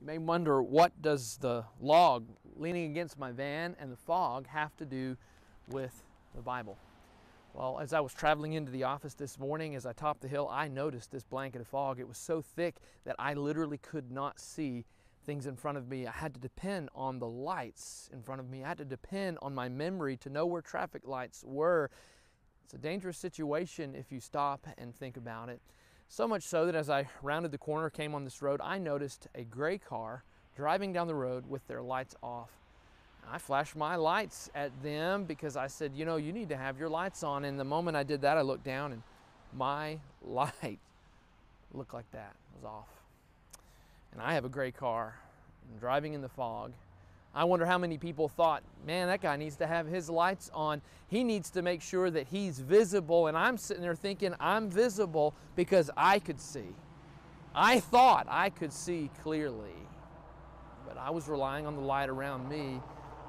You may wonder, what does the log leaning against my van and the fog have to do with the Bible? Well, as I was traveling into the office this morning, as I topped the hill, I noticed this blanket of fog. It was so thick that I literally could not see things in front of me. I had to depend on the lights in front of me. I had to depend on my memory to know where traffic lights were. It's a dangerous situation if you stop and think about it. So much so that as I rounded the corner, came on this road, I noticed a gray car driving down the road with their lights off. I flashed my lights at them because I said, you know, you need to have your lights on. And the moment I did that, I looked down and my light looked like that. It was off. And I have a gray car and driving in the fog. I wonder how many people thought, man, that guy needs to have his lights on. He needs to make sure that he's visible. And I'm sitting there thinking, I'm visible because I could see. I thought I could see clearly, but I was relying on the light around me.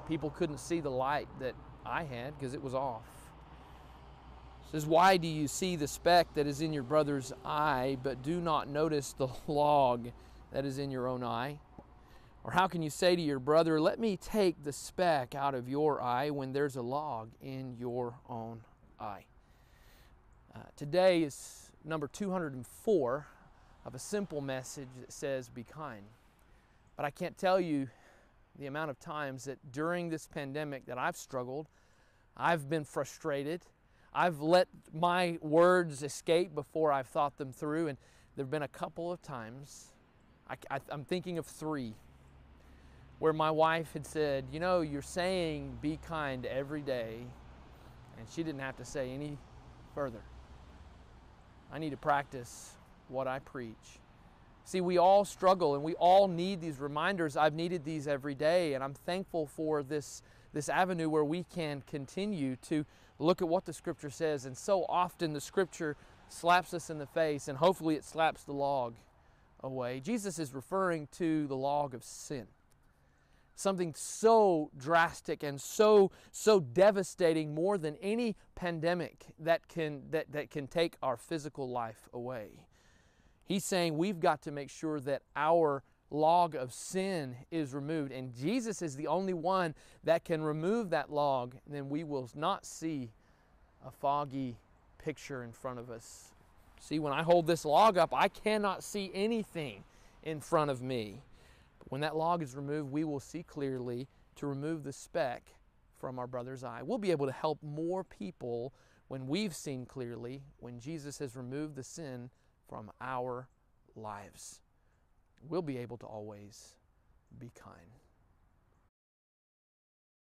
People couldn't see the light that I had because it was off. It says, why do you see the speck that is in your brother's eye, but do not notice the log that is in your own eye? Or how can you say to your brother, let me take the speck out of your eye when there's a log in your own eye? Today is number 204 of a simple message that says, be kind. But I can't tell you the amount of times that during this pandemic that I've struggled, I've been frustrated, I've let my words escape before I've thought them through, and there have been a couple of times, I'm thinking of 3, where my wife had said, you know, you're saying be kind every day, and she didn't have to say any further. I need to practice what I preach. See, we all struggle and we all need these reminders. I've needed these every day, and I'm thankful for this avenue where we can continue to look at what the Scripture says. And so often the Scripture slaps us in the face, and hopefully it slaps the log away. Jesus is referring to the log of sin. Something so drastic and so devastating, more than any pandemic that can take our physical life away. He's saying we've got to make sure that our log of sin is removed, and Jesus is the only one that can remove that log. And then we will not see a foggy picture in front of us. See, when I hold this log up, I cannot see anything in front of me. But when that log is removed, we will see clearly to remove the speck from our brother's eye. We'll be able to help more people when we've seen clearly, when Jesus has removed the sin from our lives. We'll be able to always be kind.